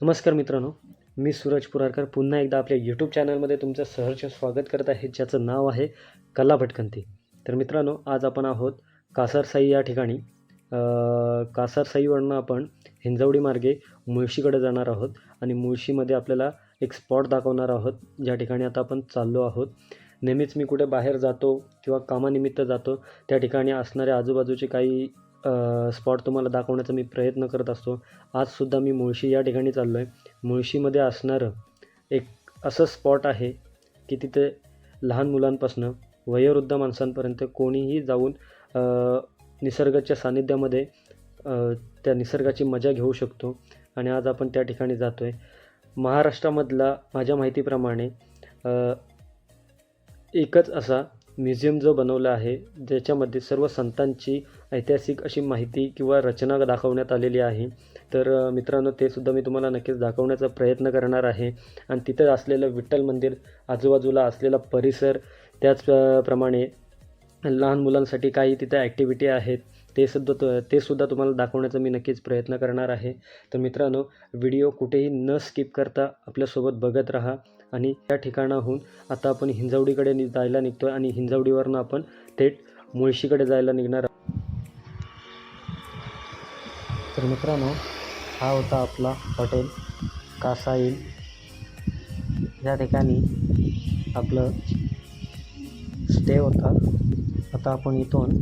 नमस्कार मित्रांनो, मी सूरज पुरारकर पुन्हा एकदा आपल्या यूट्यूब चॅनलमध्ये तुमचं सहर्ष स्वागत करत आहे, ज्याचं नाव आहे कला भटकंती. तर मित्रांनो, आज आपण आहोत कासारसाई या ठिकाणी. कासारसाईवरनं आपण हिंजवडी मार्गे मुळशीकडे जाणार आहोत आणि मुळशीमध्ये आपल्याला एक स्पॉट दाखवणार आहोत, ज्या ठिकाणी आता आपण चाललो आहोत. नेहमीच मी कुठे बाहेर जातो किंवा कामानिमित्त जातो, त्या ठिकाणी असणाऱ्या आजूबाजूचे काही स्पॉट तुम्हाला दाखवण्याचा मी प्रयत्न करत असतो. आजसुद्धा मी मुळशी या ठिकाणी चाललो आहे. मुळशीमध्ये असणारं एक असं स्पॉट आहे की तिथे लहान मुलांपासून वयोवृद्ध माणसांपर्यंत कोणीही जाऊन निसर्गाच्या सानिध्यामध्ये त्या निसर्गाची मजा घेऊ शकतो आणि आज आपण त्या ठिकाणी जातो आहे. महाराष्ट्रामधला माझ्या माहितीप्रमाणे एकच असा म्युझियम जो बनवला आहे, ज्याच्यामध्ये सर्व संतांची ऐतिहासिक अशी माहिती किंवा रचना दाखवण्यात आलेली आहे. तर मित्रांनो, ते सुद्धा मी तुम्हाला नक्कीच दाखवण्याचा प्रयत्न करणार आहे. आणि तिथं असलेलं विठ्ठल मंदिर, आजूबाजूला असलेला परिसर, त्याच प्रमाणे लहान मुलांसाठी काही तिथं ॲक्टिव्हिटी आहेत, ते सुद्धा तुम्हाला दाखवण्याचा मी नक्कीच प्रयत्न करणार आहे. तर मित्रांनो, व्हिडिओ कुठेही न स्किप करता आपल्यासोबत बघत राहा. आणि त्या ठिकाणाहून आता आपण हिंजवडीकडे जायला निघतो आहे आणि हिंजवडीवरनं आपण थेट मुळशीकडे जायला निघणार आहोत. तर मित्रांनो, हा होता आपला हॉटेल कासा इन. या ठिकाणी आपलं स्टे होता. आता आपण इथून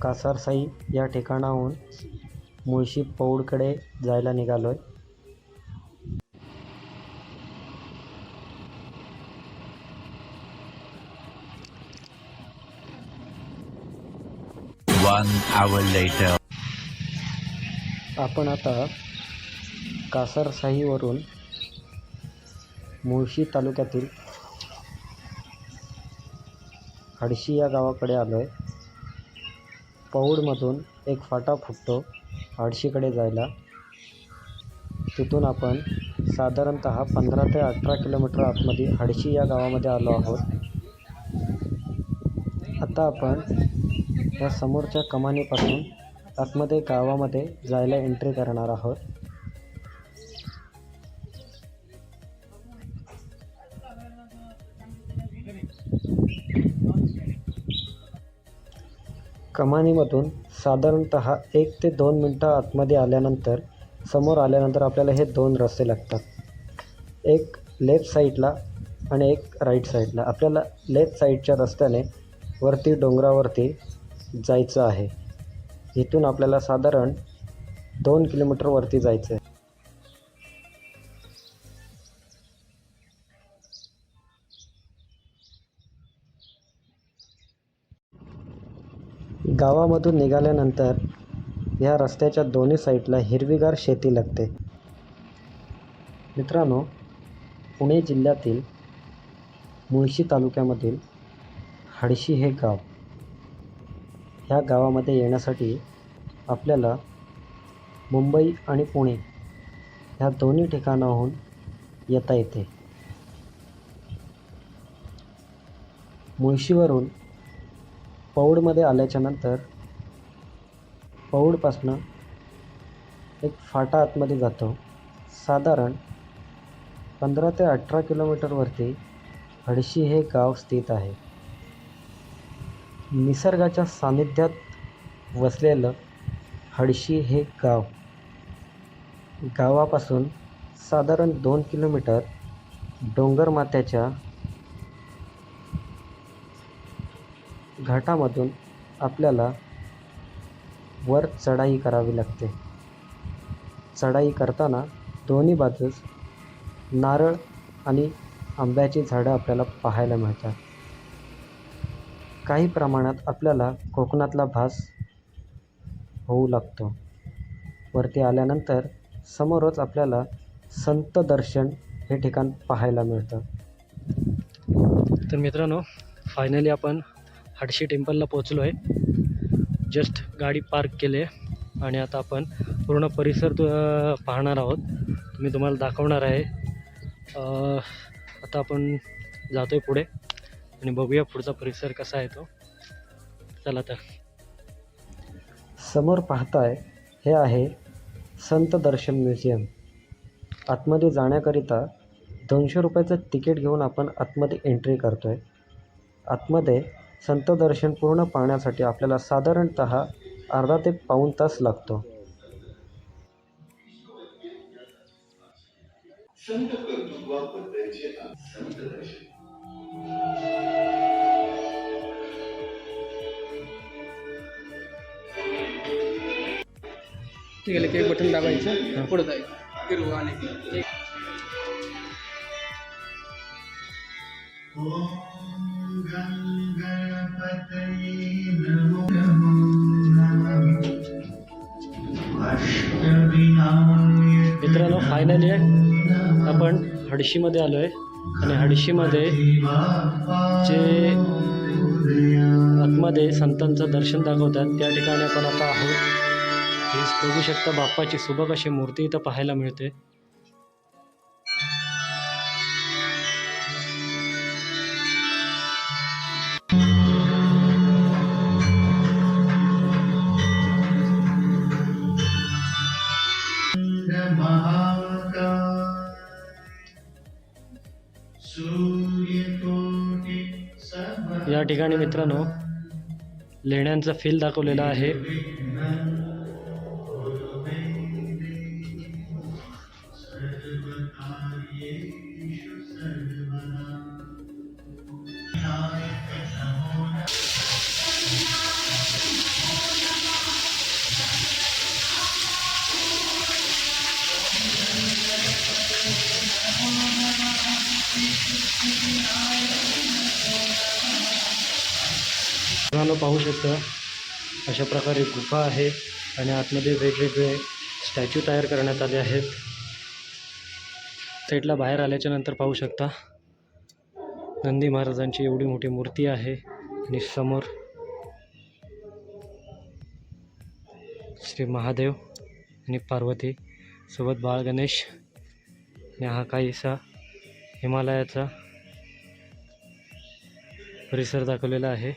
कासारसाई या ठिकाणाहून मुळशी पौडकडे जायला निघालो आहे. One hour later. आपण आता कासारसाईवरून मुळशी तालुक्यातील हडशी या गावाकडे आलो आहे. पौडमधून एक फाटा फुटतो हडशीकडे जायला. तिथून आपण साधारणतः 15 ते 18 किलोमीटर आतमध्ये हडशी या गावामध्ये आलो आहोत. आता आपण या समोरच्या कमानीपासून आतमध्ये गावामध्ये जायला एंट्री करणार आहोत. कमानीमधून साधारणतः 1 ते 2 मिनटं आतमध्ये आल्यानंतर, समोर आल्यानंतर आपल्याला हे 2 रस्ते लागतात. एक लेफ्ट साईडला आणि एक राईट साईडला. आपल्याला लेफ्ट साईडच्या रस्त्याने वरती डोंगरावरती जायचं आहे. इथून आपल्याला साधारण 2 किलोमीटर वरती जायचं आहे. गावामधून निघाल्यानंतर या रस्त्याच्या दोन्ही साईडला हिरवीगार शेती लागते. मित्रांनो, पुणे जिल्ह्यातील मुळशी तालुक्यामधील हडशी हे गाव, ह्या गावामध्ये येण्यासाठी आपल्याला मुंबई आणि पुणे ह्या दोन्ही ठिकाणाहून येता येते. मुळशीवरून पौडमध्ये आल्याच्यानंतर पौडपासनं एक फाटा आतमध्ये जातो. साधारण 15 ते 18 किलोमीटरवरती हडशी हे गाव स्थित आहे. निसर्गाच्या सानिध्यात वसलेलं हडशी हे गाव, गावापासून साधारण 2 किलोमीटर डोंगरमाथ्याच्या घाटामधून आपल्याला वर चढाई करावी लागते. चढाई करताना दोन्ही बाजूस नारळ आणि आंब्याची झाडं आपल्याला पाहायला मिळतात. काही प्रमाणात आपल्याला कोकणातला भास होऊ लागतो. वरती आल्यानंतर समोरच आपल्याला संत दर्शन हे ठिकाण पाहायला मिळतं. तर मित्रांनो, फायनली आपण हडशी टेम्पलला पोचलो आहे. जस्ट गाडी पार्क केली आहे आणि आता आपण पूर्ण परिसर पाहणार आहोत. मी तुम्हाला दाखवणार आहे. आता आपण जातो आहे पुढे आणि बघूया पुढचा परिसर कसा आहे तो. चला तर. समोर पाहताय हे आहे संत दर्शन म्युझियम. आतमध्ये जाण्याकरिता 200 रुपयाचं तिकीट घेऊन आपण आतमध्ये एंट्री करतो आहे. आतमध्ये संत दर्शन पूर्ण पाहण्यासाठी आपल्याला साधारणतः अर्धा ते पाऊण तास लागतो. संत कर्तृत्वाबद्दलचे संत दर्शन. ठीक आहे, एक बटन दाबायचं, पुढे जायचं, फिरवू आणि ठीक. मित्रांनो, फायनली आपण हडशीमध्ये आलो आहे आणि हडशीमध्ये जे आतमध्ये संतांचं दर्शन दाखवतात त्या ठिकाणी आपण आता आहोत. हे बघू शकता, बाप्पाची सुबक अशी मूर्ती इथं पाहायला मिळते. या ठिकाणी मित्रांनो लेण्यांचा फील दाखवलेला आहे. पाहू शकता अशा प्रकारे गुफा आहे आणि आतमध्ये वेगवेगळे स्टॅच्यू तयार करण्यात आले आहेत. साईडला बाहेर आल्याच्या नंतर पाहू शकता नंदी महाराजांची एवढी मोठी मूर्ती आहे आणि समोर श्री महादेव आणि पार्वती सोबत बाळ गणेश आणि हा काहीसा हिमालयाचा परिसर दाखवलेला आहे.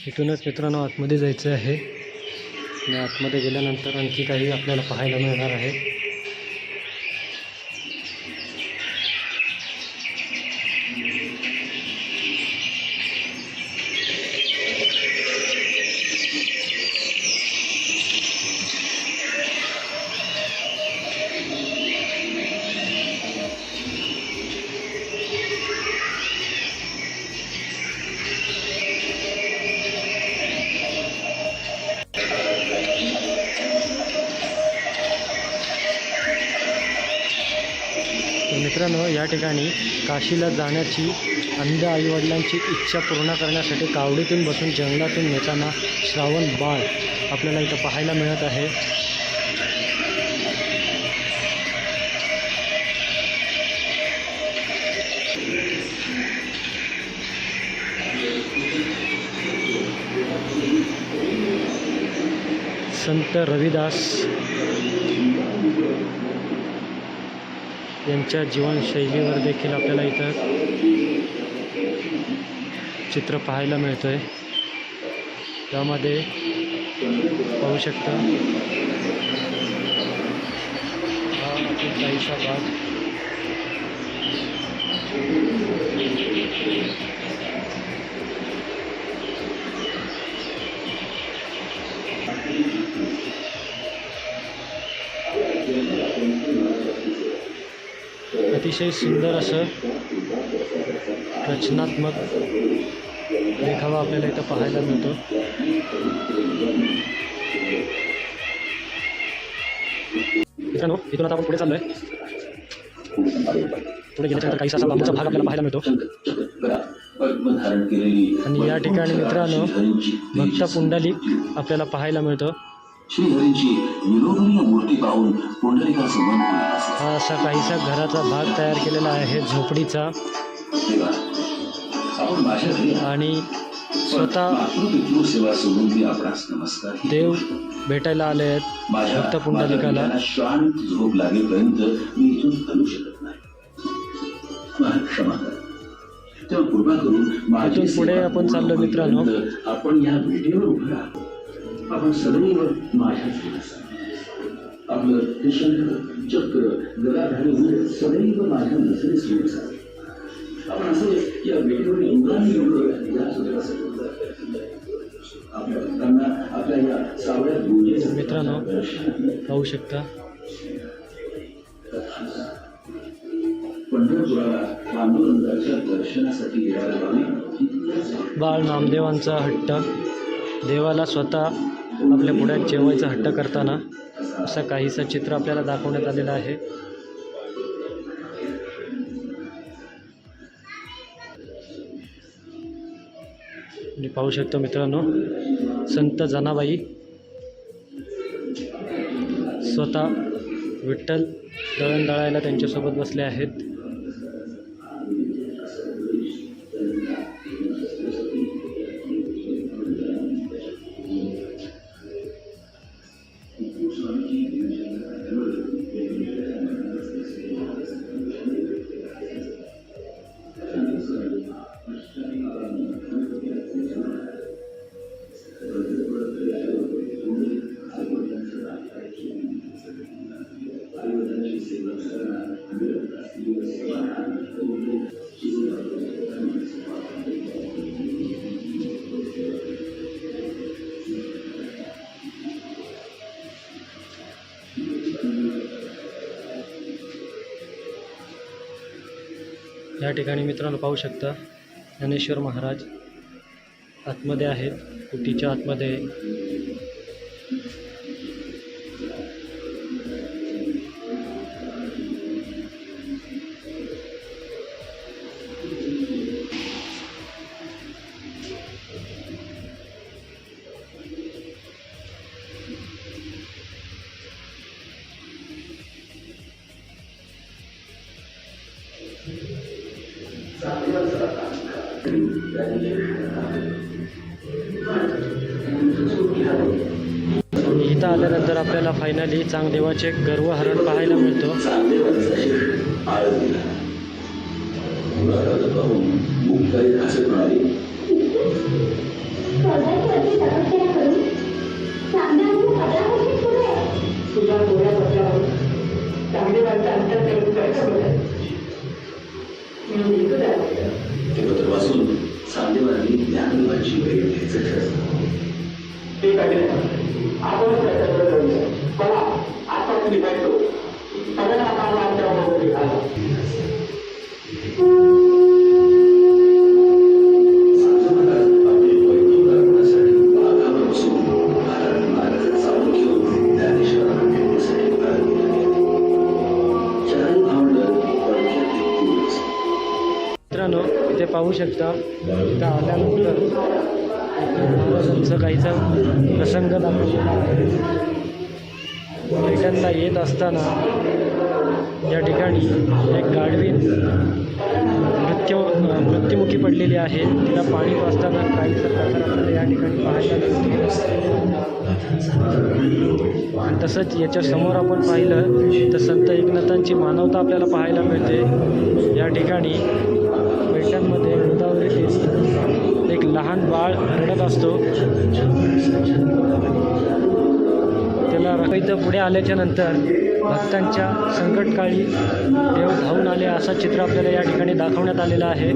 इथूनच मित्रांनो आतमध्ये जायचं आहे आणि आतमध्ये गेल्यानंतर आणखी काही आपल्याला पाहायला मिळणार आहे. मित्रांनो, या ठिकाणी काशीला जाण्याची अंध आईवडिलांची इच्छा पूर्ण करण्यासाठी कावडीतून बसून जंगलातून नेताना श्रावण बाळ आपल्याला इथं पाहायला मिळत आहे. संत रविदास यांच्या जीवनशैलीवर देखील आपल्याला इथं चित्र पाहायला मिळतं आहे. त्यामध्ये पाहू शकता हा आपला काहीसा भाग. अतिशय सुंदर असं रचनात्मक देखावा आपल्याला इथं पाहायला मिळतो. मित्रांनो, इथून आता आपण पुढे चाललोय. पुढे गेल्याच्यानंतर काही असा बांबूचा भाग आपल्याला पाहायला मिळतो आणि या ठिकाणी मित्रांनो भक्त पुंडलिक आपल्याला पाहायला मिळतो. हा असा काहीसा घराचा भाग तयार केलेला आहे झोपडीचा. आपण माझ्या घरी आणि स्वतः मातृपितृ सेवा सोडून मी आपणास नमस्कार देव भेटायला आले आहेत माझ्या भक्त पुंडलिकाला. माझ्या शांत झोप लागेपर्यंत मी इथून हलू शकत नाही. मला क्षमा करा. तेव्हा कृपा करून माझी इथून पुढे सेवा आपण चाललो पूर्ण मित्रांनो. होईपर्यंत आपण या भेटीवर उभं राहू. आपण सदैव माझ्याच घरी असाल. आपलं हे शंख चक्र गदाधारी मूळ सदैव माझ्या नजरेस येत असावे. आपण असं या भेटीवर युगाने युग या सुद्धा आपल्या भक्तांना आपल्या या सावळ्या पूजेचं मित्रांनो पाहू शकता पंढरपुराला पांडुरंगाच्या दर्शनासाठी येणारे भाविक बाळ नामदेवांचा हट्ट, देवाला स्वतः आपल्या पुढ्यात जेवायचा हट्ट करताना असं काहीसं चित्र आपल्याला दाखवण्यात आलेलं आहे. मी पाहू शकतो मित्रांनो संत जनाबाई स्वतः विठ्ठल दळण दळायला त्यांच्यासोबत बसले आहेत. या ठिकाणी मित्रांनो पाहू शकता ज्ञानेश्वर महाराज आतमध्ये आहेत, कुटीच्या आतमध्ये. इथं आल्यानंतर आपल्याला फायनली चांगदेवाचे गर्वहरण पाहायला मिळतो. वाचून चांदेवांनी ज्ञानदेवाची भेट घ्यायचं ठरवलं. ते काय आपण मला आता तुम्ही भेटतो सगळ्यांना मित्रांनो इथे पाहू शकता इथं आल्यानंतर महाराजांचं काहीचा प्रसंग दाखवलेला आहे. पैठणला येत असताना या ठिकाणी एक गाढवी मृत्युमुखी पडलेली आहे. तिला पाणी पाजताना काहीसा प्रकार आपल्याला या ठिकाणी पाहायला मिळतो. तसंच याच्या समोर आपण पाहिलं तर संत एकनाथांची मानवता आपल्याला पाहायला मिळते. या ठिकाणी पैठणमध्ये गोदावरी देवी एक लहान बाळ रडत असतो. त्याला इथं पुढे आल्याच्या नंतर भक्तांच्या संकटकाळी देव धावून आले असं चित्र आपल्याला या ठिकाणी दाखवण्यात आलेलं आहे.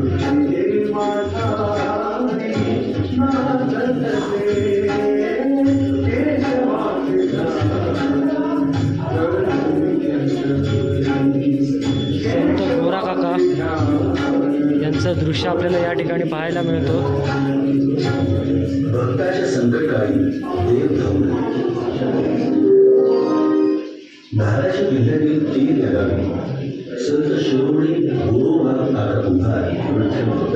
संत गोरा काका यांचं दृश्य आपल्याला या ठिकाणी पाहायला मिळतो. भक्ताच्या संकटकाळी देव धावून धाराशिव जिल्ह्यातील तीन या गावी संत शिरोमणी गोरोबा काका कुंभार विठ्ठल भक्त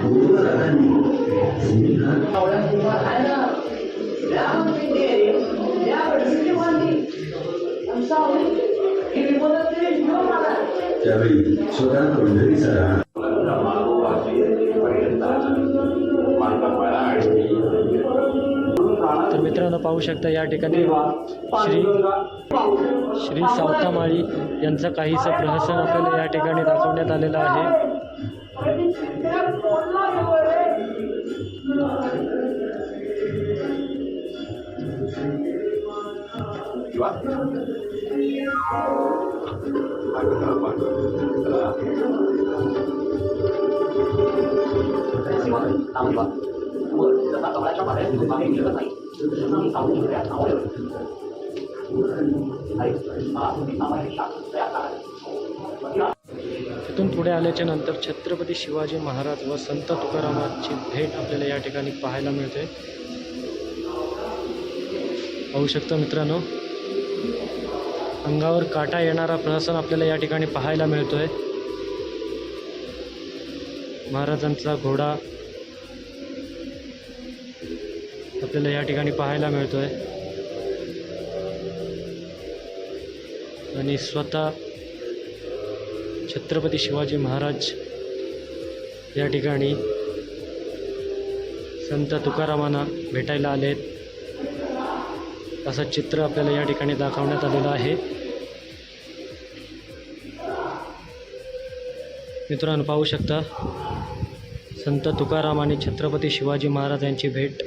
गोरोबा काकांनी त्यावेळी स्वतः पंढरीचा राहणार तर मित्रांनो पाहू शकता या ठिकाणी श्री सावतामाळी यांचं काहीसं प्रहसन आपल्याला या ठिकाणी दाखवण्यात आलेलं आहे. तिथून पुढे आल्याच्या नंतर छत्रपती शिवाजी महाराज व संत तुकारामांची भेट आपल्याला या ठिकाणी पाहायला मिळते. पाहू शकता मित्रांनो, अंगावर काटा येणारा प्रहसन आपल्याला या ठिकाणी पाहायला मिळतोय. महाराजांचा घोडा आपल्याला या ठिकाणी पाहायला मिळतोय आणि स्वतः छत्रपती शिवाजी महाराज या ठिकाणी संत तुकारामांना भेटायला आलेत असं चित्र आपल्याला या ठिकाणी दाखवण्यात आलेलं आहे. मित्रांनो पाहू शकता संत तुकाराम आणि छत्रपती शिवाजी महाराज यांची भेट.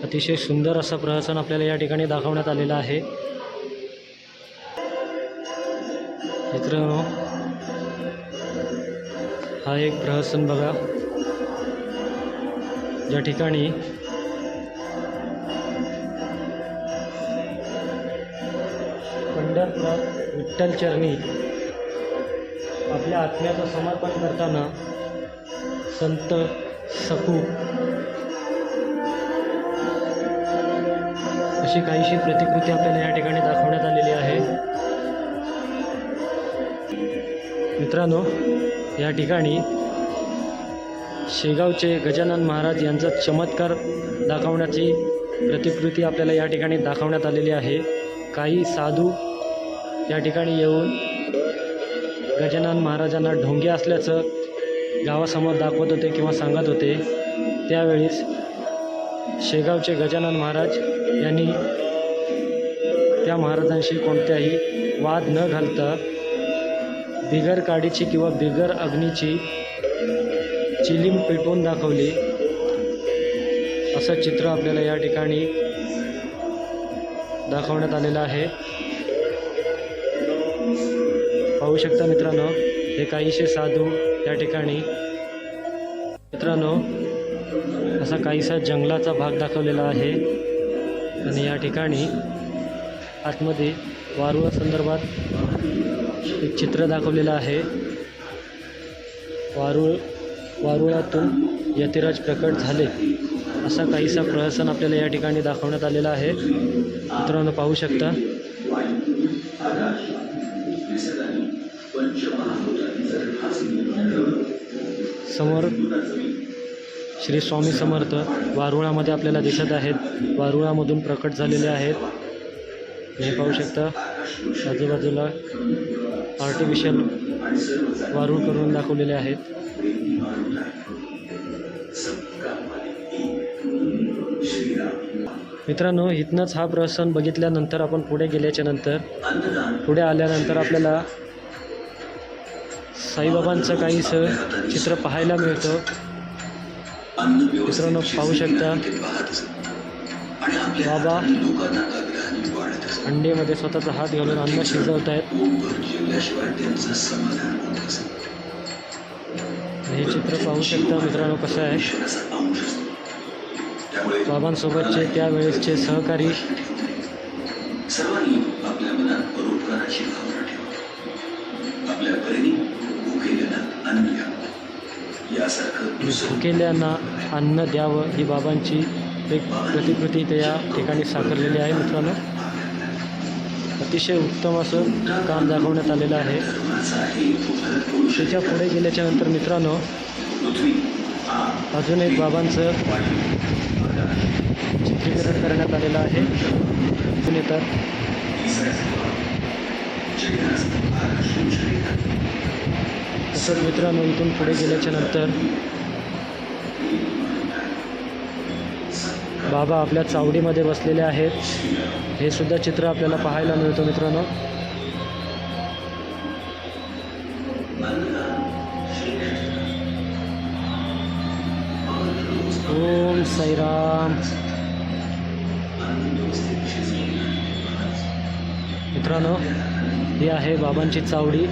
अतिशय सुंदर असं प्रहसन आपल्याला या ठिकाणी दाखवण्यात आलेलं आहे. मित्रांनो हा एक प्रहसन बघा, ज्या ठिकाणी पंढरपुरात विठ्ठल चरणी आपल्या आत्म्याचं समर्पण करताना संत सकू अशी काहीशी प्रतिकृती आपल्याला या ठिकाणी दाखवण्यात आलेली आहे. मित्रांनो या ठिकाणी शेगावचे गजानन महाराज यांचा चमत्कार दाखवण्याची प्रतिकृती आपल्याला या ठिकाणी दाखवण्यात आलेली आहे. काही साधू या ठिकाणी येऊन गजानन महाराजांना ढोंगे असल्याचं गावासमोर दाखवत होते किंवा सांगत होते. त्यावेळीस शेगावचे गजानन महाराज यांनी त्या महाराजांशी कोणत्याही वाद न घालता बिगर काडीची किंवा बिगर अग्नीची चिलीम पेटवून दाखवली असं चित्र आपल्याला या ठिकाणी दाखवण्यात आलेलं आहे. पाहू शकता मित्रांनो हे काहीशे साधू या ठिकाणी. मित्रांनो असा काहीसा जंगलाचा भाग दाखवलेला आहे आणि या ठिकाणी आतमध्ये वारुळा संदर्भात एक चित्र दाखवलेलं आहे. वारुळातून यतिराज प्रकट झाले असा काहीसा प्रहसन आपल्याला या ठिकाणी दाखवण्यात आलेला आहे. मित्रांनो पाहू शकता समोर श्री स्वामी समर्थ वारुळामध्ये आपल्याला दिसत आहेत. वारुळामधून प्रकट झालेले आहेत. हे पाहू शकता आजूबाजूला आर्टिफिशियल वारूळ करून दाखवलेले आहेत. मित्रांनो इथनंच हा प्रहसन बघितल्यानंतर आपण पुढे गेल्याच्या नंतर पुढे आल्यानंतर आपल्याला साईबाबांचं काहीसं चित्र पाहायला मिळतं. मित्रांनो पाहू शकता बाबा अंडेमध्ये स्वतःचा हात घालून अन्न शिजवत आहेत. हे चित्र पाहू शकता मित्रांनो कसं आहे. बाबांसोबतचे त्यावेळेसचे सहकारी सर्वांनी आपल्या मनात परोपकाराची भावना ठेवा. आपल्या परीने भुकेल्यांना अन्न द्यावं यासारखं भुकेल्यांना अन्न द्यावं ही बाबांची एक प्रतिकृती ते या ठिकाणी साकारलेली आहे. मित्रांनो अतिशय उत्तम असं काम दाखवण्यात आलेलं आहे. त्याच्या पुढे गेल्याच्या नंतर मित्रांनो अजून एक बाबांचं चित्रीकरण करण्यात आलेलं आहे. तिथून येतात तसंच मित्रांनो इथून पुढे गेल्याच्या नंतर बाबा आपल्या चावडीमध्ये बसलेले आहेत, हे सुद्धा चित्र आपल्याला पाहायला मिळतं मित्रांनो. ओम साईराम. मित्रांनो ही आहे बाबांची चावडी.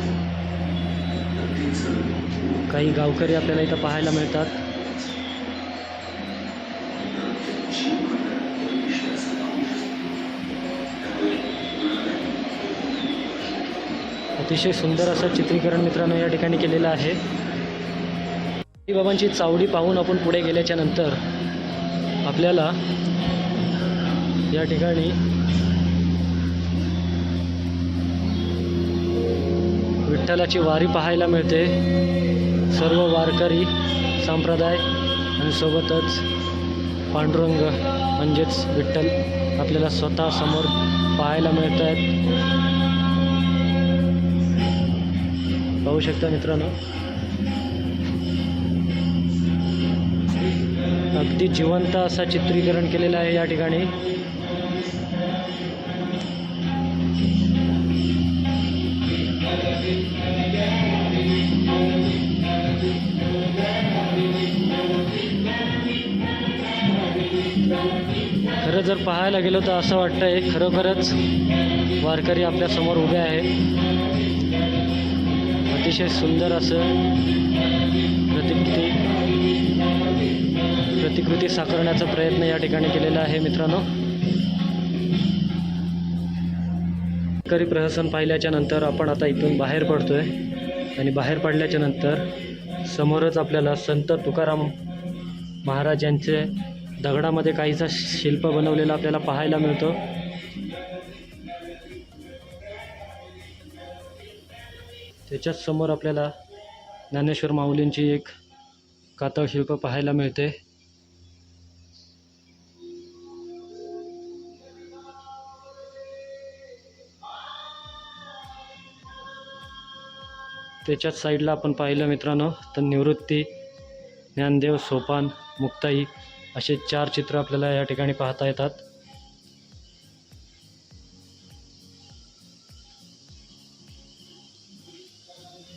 काही गावकरी आपल्याला इथं पाहायला मिळतात. अतिशय सुंदर असं चित्रीकरण मित्रांनो या ठिकाणी केलेलं आहे. ही बाबांची चावडी पाहून आपण पुढे गेल्याच्या नंतर आपल्याला या ठिकाणी विठ्ठलाची वारी पाहायला मिळते. सर्व वारकरी संप्रदाय आणि सोबतच पांडुरंग म्हणजेच विठ्ठल आपल्याला स्वतः समोर पाहायला मिळत आहेत. पाहू शकता मित्रांनो, अगदी जिवंत असा चित्रीकरण केलेलं आहे या ठिकाणी. खरं जर पाहायला गेलो तर असं वाटतंय खरोखरच वारकरी आपल्या समोर उभे आहेत. अतिशय सुंदर असं प्रतिकृती साकारण्याचा प्रयत्न या ठिकाणी केलेला आहे मित्रांनो. वारकरी प्रहसन पाहिल्याच्या नंतर आपण आता इथून बाहेर पडतोय आणि बाहेर पडल्याच्या नंतर समोरच आपल्याला संत तुकाराम महाराज यांचे दगडामध्ये काहीसा शिल्प बनवलेला आपल्याला पाहायला मिळतो. त्याच्याच समोर आपल्याला ज्ञानेश्वर माऊलींची एक कातळ शिल्प पाहायला मिळते. त्याच्याच साईडला आपण पाहिलं मित्रांनो तर निवृत्ती, ज्ञानदेव, सोपान, मुक्ताई असे 4 चित्र आपल्याला या ठिकाणी पाहता येतात.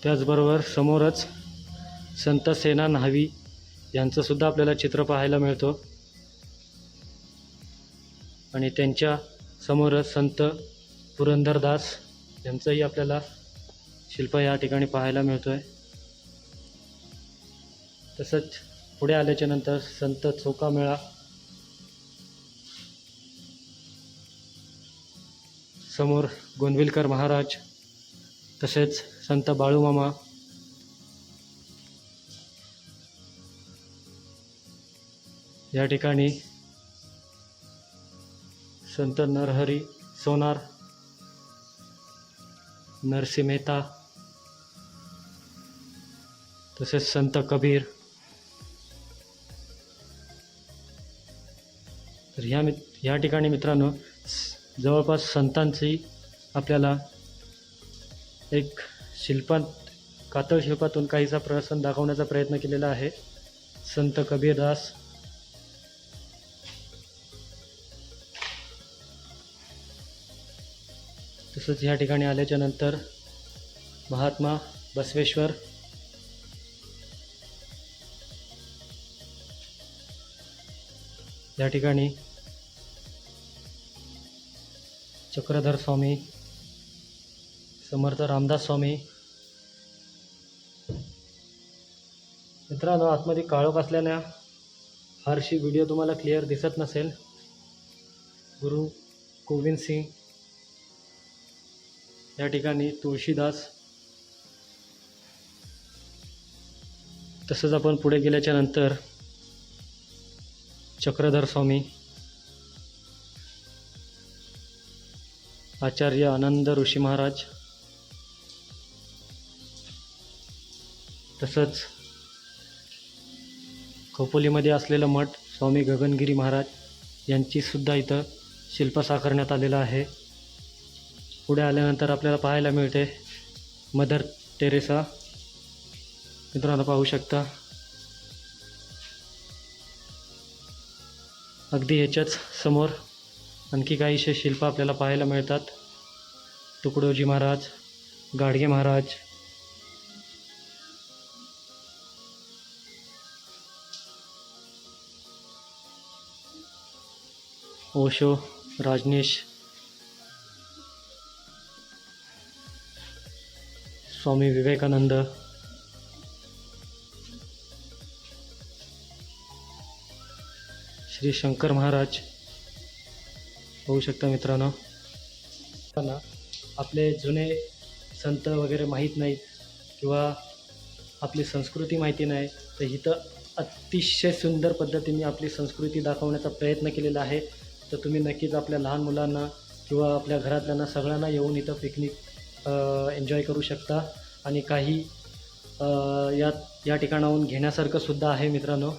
त्याचबरोबर समोरच संत सेना न्हावी यांचं सुद्धा आपल्याला चित्र पाहायला मिळतो आणि त्यांच्या समोरच संत पुरंदरदास यांचंही आपल्याला शिल्प या ठिकाणी पाहायला मिळतोय. तसंच पुढे आल्याच्या नंतर संत चोकामेळा, समोर गोंदविलकर महाराज, तसेच संत बाळूमामा, या ठिकाणी संत नरहरी सोनार, नरसी मेहता, तसेच संत कबीर. तर ह्या ठिकाणी मित्रांनो जवळपास संतांची आपल्याला एक कातळ शिल्पातून काहीसा प्रसंग दाखवण्याचा प्रयत्न केलेला आहे. संत कबीरदास, तसंच ह्या ठिकाणी आल्याच्या नंतर महात्मा बसवेश्वर, या ठिकाणी चक्रधर स्वामी, समर्थ रामदास स्वामी. मित्रांनो आतमध्ये काळोख असल्याने फारशी व्हिडिओ तुम्हाला क्लिअर दिसत नसेल. गुरु गोविंद सिंग, या ठिकाणी तुळशीदास. तसंच आपण पुढे गेल्याच्या नंतर चक्रधर स्वामी, आचार्य आनंद ऋषी महाराज, तसंच खोपोलीमध्ये असलेलं मठ स्वामी गगनगिरी महाराज यांची सुद्धा इथं शिल्प साकारण्यात आलेलं आहे. पुढे आल्यानंतर आपल्याला पाहायला मिळते मदर टेरेसा. मित्रांनो पाहू शकता अगदी ह्याच्याच समोर आणखी काहीशे शिल्प आपल्याला पाहायला मिळतात. तुकडोजी महाराज, गाडगे महाराज, ओशो, राजनीश, स्वामी विवेकानंद, श्री शंकर महाराज. होऊ शकता मित्रांनो. आपले जुने संत वगैरे माहीत नाहीत किंवा आपली संस्कृती माहिती नाही, तर इथं अतिशय सुंदर पद्धतीने आपली संस्कृती दाखवण्याचा प्रयत्न केलेला आहे. तर तुम्ही नक्कीच आपल्या लहान मुलांना किंवा आपल्या घरातल्यांना सगळ्यांना येऊन इथं पिकनिक एन्जॉय करू शकता. आणि काही या ठिकाणाहून घेण्यासारखं सुद्धा आहे मित्रांनो.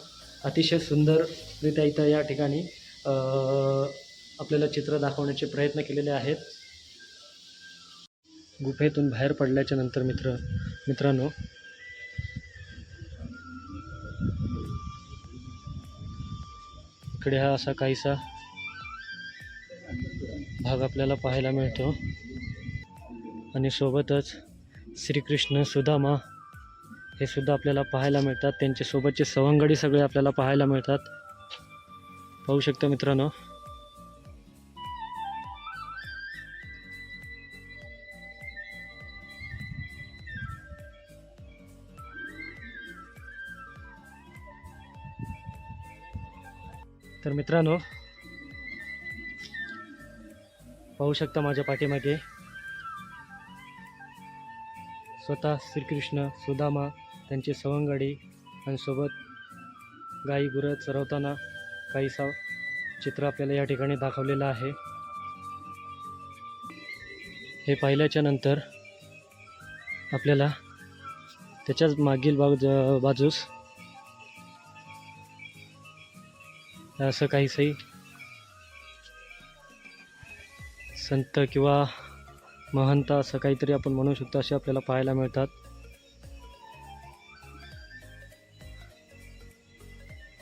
अतिशय सुंदररित्या इथं या ठिकाणी आपल्याला चित्र दाखवण्याचे प्रयत्न केलेले आहेत. गुफेतून बाहेर पडल्याच्या नंतर मित्रांनो इकडे हा असा काहीसा भाग आपल्याला पाहायला मिळतो. आणि सोबतच श्रीकृष्ण, सुदामा हे सुद्धा आपल्याला पाहायला मिळतात. त्यांच्यासोबतचे सवंगडी सगळे आपल्याला पाहायला मिळतात. पाहू शकता मित्रांनो. तर मित्रांनो पाहू शकता माझ्या पाठीमागे स्वतः श्रीकृष्ण, सुदामा, त्यांचे सवंगडी आणि सोबत गाई गुरं चरवताना काहीसा चित्र आपल्याला या ठिकाणी दाखवलेलं आहे. हे पाहिल्याच्या नंतर आपल्याला त्याच्याच मागील बाजूस असं काहीसही संत किंवा महंत असं काहीतरी आपण म्हणू शकतो असे आपल्याला पाहायला मिळतात.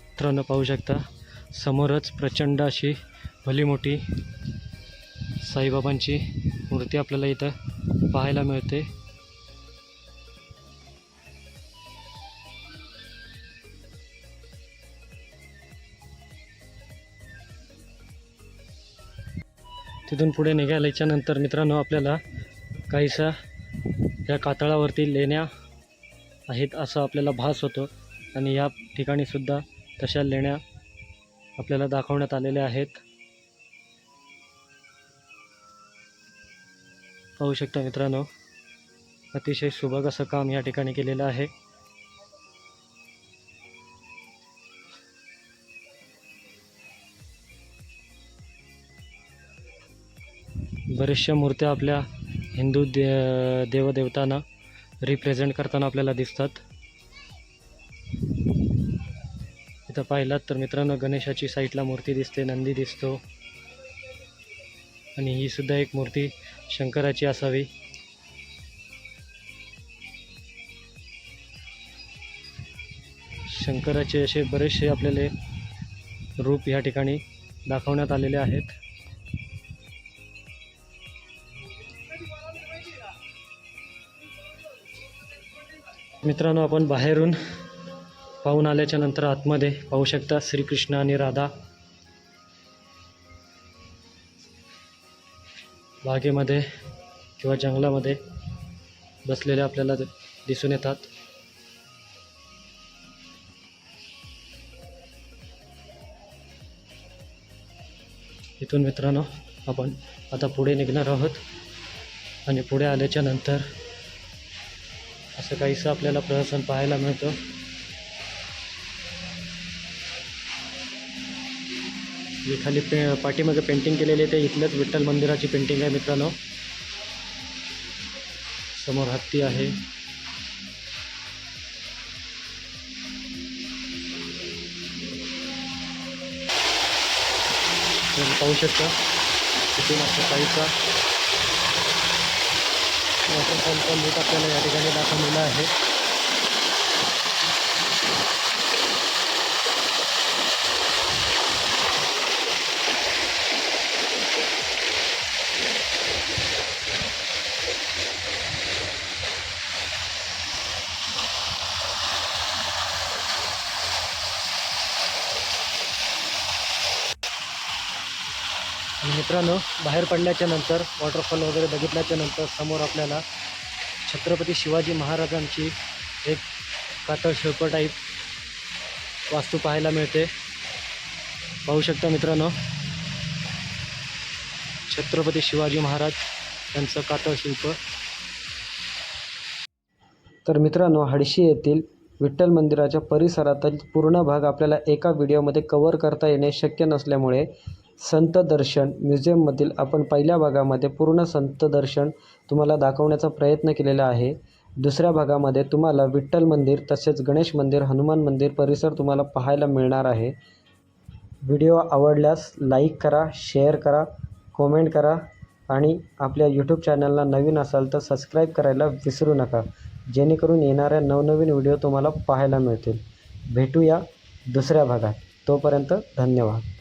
मित्रांनो पाहू शकता समोरच प्रचंड अशी भली मोठी साईबाबांची मूर्ती आपल्याला इथं पाहायला मिळते. तिथून पुढे निघाल्याच्या नंतर मित्रांनो आपल्याला काहीसा या कातळावरती लेण्या आहेत असं आपल्याला भास होतो. आणि या ठिकाणी सुद्धा तशा लेण्या आपल्याला दाखवण्यात आलेल्या आहेत. पाहू शकता मित्रांनो अतिशय सुबक असं काम या ठिकाणी केलेलं आहे. बऱ्याचशा मूर्त्या आपल्या हिंदू देवदेवतांना रिप्रेझेंट करताना आपल्याला दिसतात. इथं पाहिलात तर मित्रांनो गणेशाची साईडला मूर्ती दिसते, नंदी दिसतो आणि ही सुद्धा एक मूर्ती शंकराची असावी. शंकराचे असे बरेचसे आपल्याला रूप या ठिकाणी दाखवण्यात आलेले आहेत. मित्रांनो आपण बाहेरून पाहून आल्याच्या नंतर आतमध्ये पाहू शकता श्रीकृष्ण आणि राधा बागेमध्ये किंवा जंगलामध्ये बसलेले आपल्याला दिसून येतात. इथून मित्रांनो आपण आता पुढे निघणार आहोत आणि पुढे आल्याच्या नंतर असं काहीसं आपल्याला प्रहसन पाहायला मिळतं. मी खाली पाठीमागे पेंटिंग केलेली आहे ते इथलंच विठ्ठल मंदिराची पेंटिंग आहे मित्रांनो. समोर हत्ती आहे. पाहू शकता तिथून असं काहीसा वॉटरफॉलचा लूक आपल्याला या ठिकाणी दाखवलेला आहे. आणि मित्रांनो, बाहेर पडल्याच्या नंतर वॉटरफॉल वगैरे बघितल्याच्या नंतर समोर आपल्याला छत्रपती शिवाजी महाराजांची एक कातळ शिल्प टाईप वास्तू पाहायला मिळते. पाहू शकता मित्रांनो, छत्रपती शिवाजी महाराज यांचं कातळ शिल्प. तर मित्रांनो, हडशी येथील विठ्ठल मंदिराच्या परिसरातील पूर्ण भाग आपल्याला एका व्हिडिओमध्ये कव्हर करता येणे शक्य नसल्यामुळे संत दर्शन म्युझियममधील आपण पहिल्या भागामध्ये पूर्ण संत दर्शन तुम्हाला दाखवण्याचा प्रयत्न केलेला आहे. दुसऱ्या भागामध्ये तुम्हाला विठ्ठल मंदिर तसेच गणेश मंदिर, हनुमान मंदिर परिसर तुम्हाला पाहायला मिळणार आहे. व्हिडिओ आवडल्यास लाईक करा, शेअर करा, कमेंट करा आणि आपल्या यूट्यूब चॅनलला नवीन असाल तर सबस्क्राईब करायला विसरू नका, जेणेकरून येणाऱ्या नवनवीन व्हिडिओ तुम्हाला पाहायला मिळतील. भेटूया दुसऱ्या भागात. तोपर्यंत धन्यवाद.